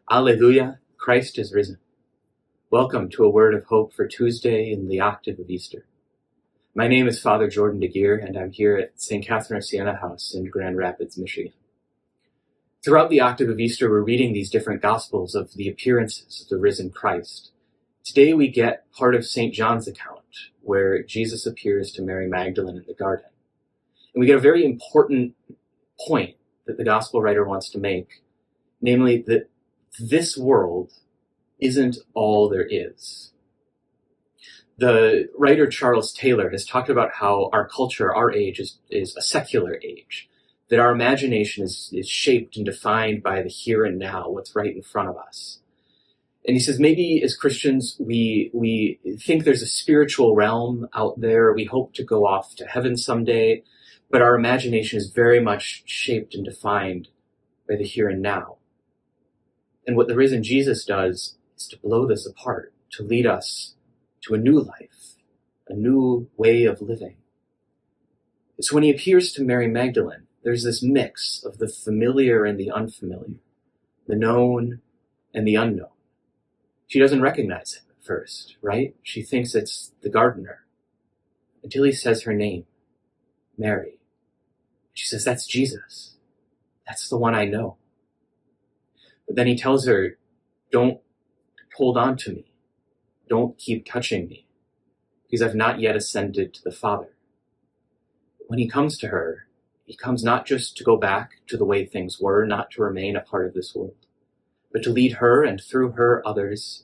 Alleluia, Christ is risen. Welcome to a word of hope for Tuesday in the octave of Easter. My name is Father Jordan DeGuire, and I'm here at St. Catherine of Siena House in Grand Rapids, Michigan. Throughout the octave of Easter, we're reading these different Gospels of the appearances of the risen Christ. Today we get part of St. John's account, where Jesus appears to Mary Magdalene in the garden. And we get a very important point that the Gospel writer wants to make, namely that this world isn't all there is. The writer Charles Taylor has talked about how our culture, our age, is a secular age, that our imagination is shaped and defined by the here and now, what's right in front of us. And he says maybe as Christians we think there's a spiritual realm out there, we hope to go off to heaven someday, but our imagination is very much shaped and defined by the here and now. And what the risen Jesus does is to blow this apart, to lead us to a new life, a new way of living. So when he appears to Mary Magdalene, there's this mix of the familiar and the unfamiliar, the known and the unknown. She doesn't recognize him at first, right? She thinks it's the gardener, until he says her name, Mary. She says, that's Jesus. That's the one I know. But then he tells her, don't hold on to me. Don't keep touching me, because I've not yet ascended to the Father. When he comes to her, he comes not just to go back to the way things were, not to remain a part of this world, but to lead her and through her others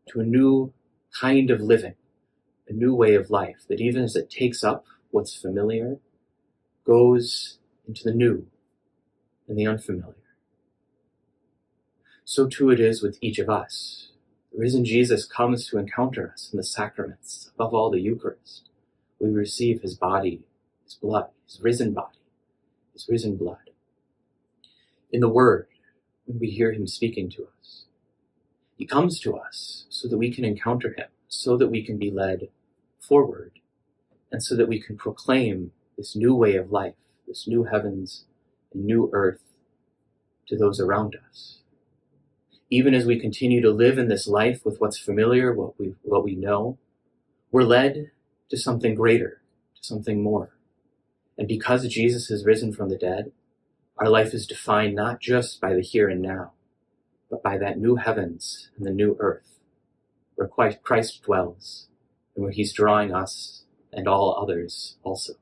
to a new kind of living, a new way of life that even as it takes up what's familiar, goes into the new and the unfamiliar. So too it is with each of us. The risen Jesus comes to encounter us in the Sacraments, above all the Eucharist. We receive his body, his blood, his risen body, his risen blood. In the Word, when we hear him speaking to us, he comes to us so that we can encounter him, so that we can be led forward, and so that we can proclaim this new way of life, this new heavens and new earth to those around us. Even as we continue to live in this life with what's familiar, what we know, we're led to something greater, to something more. And because Jesus is risen from the dead, our life is defined not just by the here and now, but by that new heavens and the new earth, where Christ dwells, and where he's drawing us and all others also.